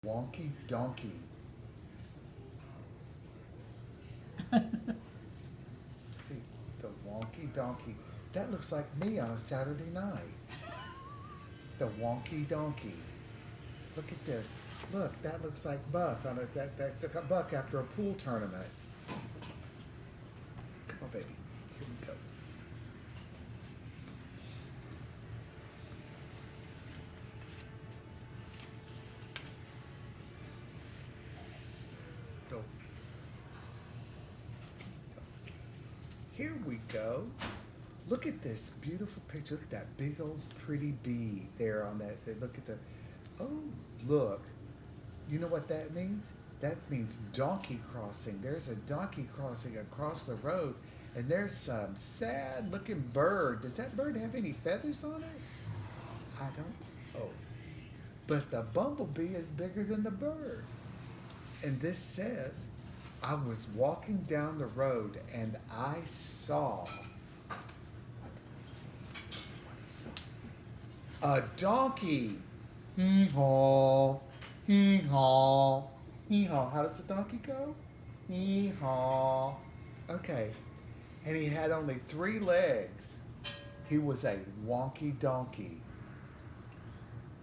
Wonky Donkey. See, the Wonky Donkey. That looks like me on a Saturday night. The Wonky Donkey. Look at this. Look, that looks like Buck on a that's a Buck after a pool tournament. Come on, baby. Here we go. Go. Here we go. Look at this beautiful picture. Look at that big old pretty bee there on that. Look at the. Oh, look. You know what that means? That means donkey crossing. There's a donkey crossing across the road, and there's some sad looking bird. Does that bird have any feathers on it? I don't know. But the bumblebee is bigger than the bird. And this says, I was walking down the road and I saw. What did I see? Let's see what I saw. A donkey. Hee haw. Hee haw. Hee haw. How does the donkey go? Hee haw. Okay. And he had only 3 legs. He was a wonky donkey.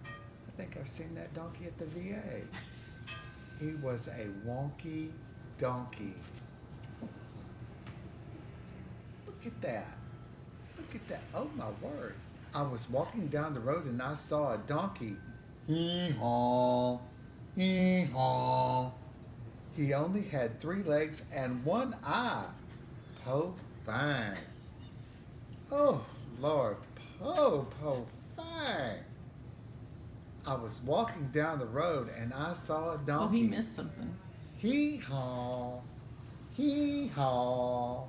I think I've seen that donkey at the VA. He was a wonky donkey. Look at that. Look at that. Oh my word. I was walking down the road and I saw a donkey. Hee haw. Hee haw. He only had 3 legs and 1 eye. Po fine. Oh Lord. Po fine. I was walking down the road and I saw a donkey. Oh, he missed something. Hee haw. Hee haw.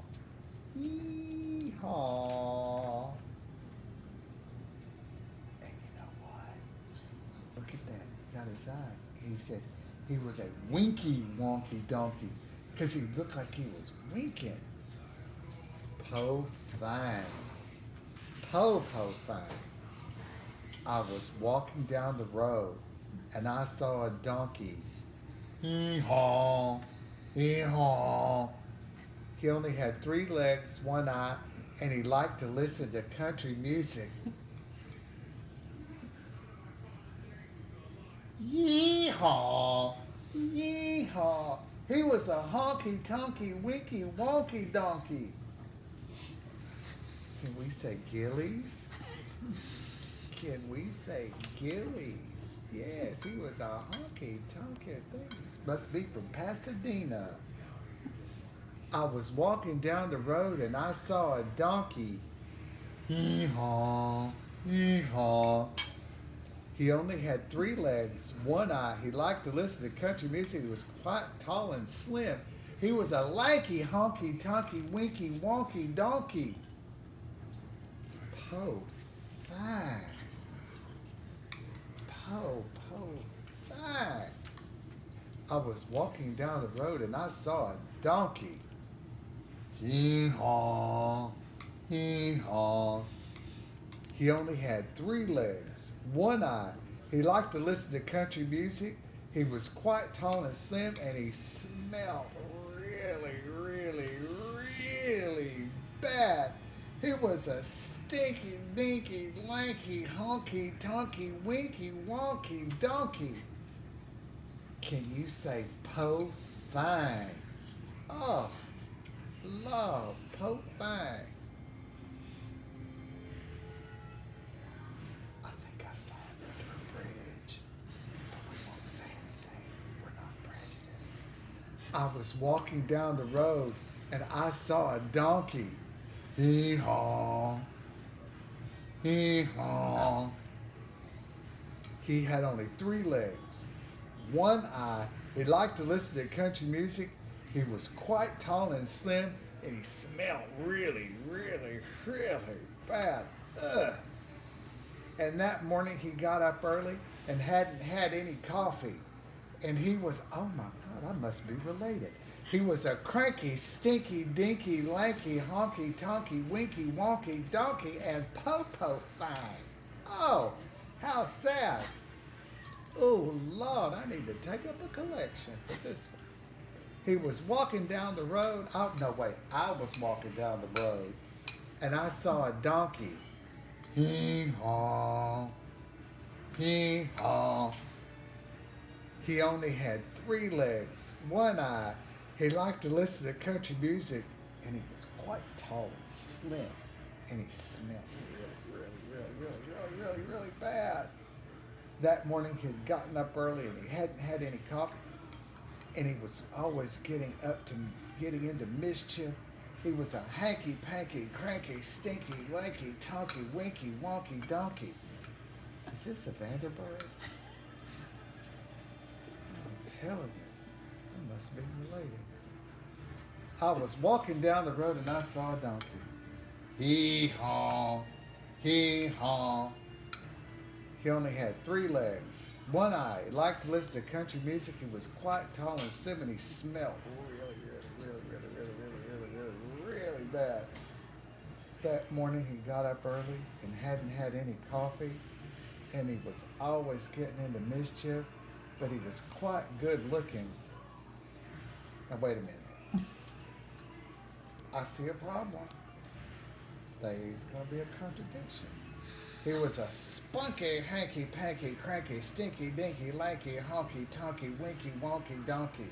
Hee haw. And you know what? Look at that. He got his eye. He says he was a winky wonky donkey because he looked like he was winking. Po fine. Po fine. I was walking down the road and I saw a donkey. Hee haw. Hee haw. He only had 3 legs, 1 eye, and he liked to listen to country music. Yee-haw, yee-haw. He was a honky-tonky, winky, wonky donkey. Can we say gillies? Can we say gillies? Yes, he was a honky-tonky thing. Must be from Pasadena. I was walking down the road and I saw a donkey. Hee-haw, hee-haw. He only had 3 legs, 1 eye. He liked to listen to country music. He was quite tall and slim. He was a lanky, honky-tonky, winky, wonky donkey. Po fine. Po fine. I was walking down the road and I saw a donkey. Hee-haw, hee-haw. He only had 3 legs, 1 eye. He liked to listen to country music. He was quite tall and slim, and he smelled really, really, really bad. He was a stinky, dinky, lanky, honky, tonky, winky, wonky donkey. Can you say po fine? Oh, love, po fine. I think I saw him under a bridge, but we won't say anything. We're not prejudiced. I was walking down the road and I saw a donkey. Hee-haw, hee-haw. He had only 3 legs, 1 eye. He liked to listen to country music. He was quite tall and slim, and he smelled really, really, really bad. Ugh. And that morning he got up early and hadn't had any coffee. And he was, oh my God, I must be related. He was a cranky, stinky, dinky, lanky, honky, tonky, winky, wonky donkey and po fine. Oh, how sad. Oh, Lord, I need to take up a collection for this one. He was walking down the road. Oh, no, wait. I was walking down the road and I saw a donkey. Hee haw, hee haw. He only had 3 legs, one eye. He liked to listen to country music and he was quite tall and slim. And he smelled really bad. That morning he had gotten up early and he hadn't had any coffee. And he was always getting into mischief. He was a hanky panky, cranky, stinky, lanky, tonky, winky, wonky, donkey. Is this a Vanderbilt? I'm telling you, I must be related. I was walking down the road and I saw a donkey. Hee haw, hee haw. He only had 3 legs, one eye. He liked to listen to country music. He was quite tall and slim, and he smelled really bad. That morning he got up early and hadn't had any coffee, and he was always getting into mischief, but he was quite good looking. Now wait a minute. I see a problem. There's going to be a contradiction. He was a spunky, hanky, panky, cranky, stinky, dinky, lanky, honky, tonky, winky, wonky, donkey.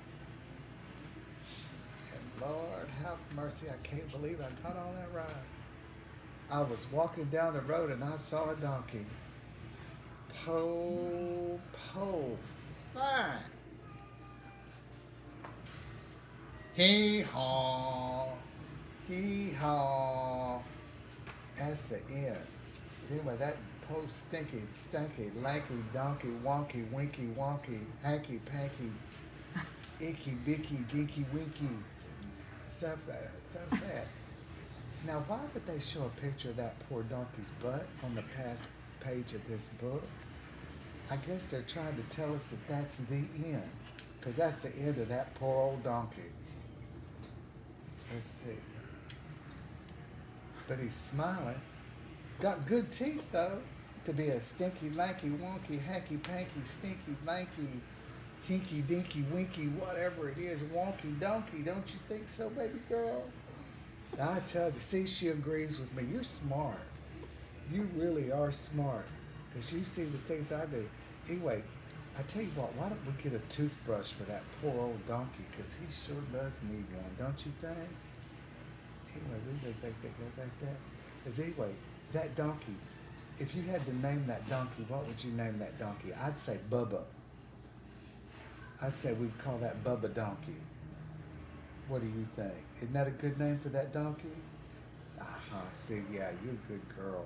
And Lord have mercy, I can't believe I got all that right. I was walking down the road and I saw a donkey. Po, fine. Hee haw, hee haw. That's the end. Anyway, that post stinky, stanky, lanky, donkey, wonky, winky, wonky, hanky, panky, icky, bicky, dinky, winky. Stuff so sad. Now, why would they show a picture of that poor donkey's butt on the past page of this book? I guess they're trying to tell us that that's the end, because that's the end of that poor old donkey. Let's see. But he's smiling. Got good teeth, though, to be a stinky, lanky, wonky, hanky, panky, stinky, lanky, hinky, dinky, winky, whatever it is, wonky, donkey. Don't you think so, baby girl? I tell you, see, she agrees with me. You're smart. You really are smart, because you see the things I do. Anyway, I tell you what, why don't we get a toothbrush for that poor old donkey, because he sure does need one, don't you think? Anyway, we just like that. Because anyway, that donkey, if you had to name that donkey, what would you name that donkey? I'd say Bubba. I'd say we'd call that Bubba Donkey. What do you think? Isn't that a good name for that donkey? See, yeah, you're a good girl.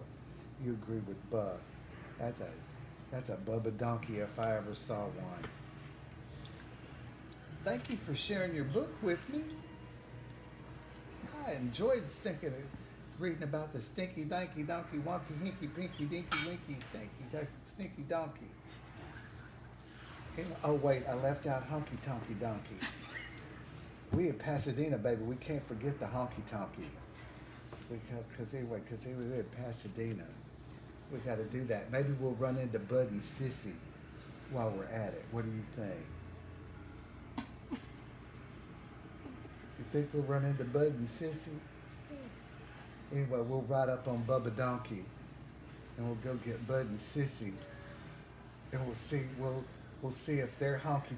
You agree with Bub. That's a Bubba Donkey if I ever saw one. Thank you for sharing your book with me. I enjoyed reading about the stinky, danky, donkey, wonky, hinky, pinky, dinky, winky, dinky, stinky donkey. Oh wait, I left out honky tonky donkey. We in Pasadena, baby, we can't forget the honky tonky. Because we're in Pasadena. We got to do that. Maybe we'll run into Bud and Sissy while we're at it. What do you think? You think we'll run into Bud and Sissy? Anyway, we'll ride up on Bubba Donkey and we'll go get Bud and Sissy, and we'll see if their honky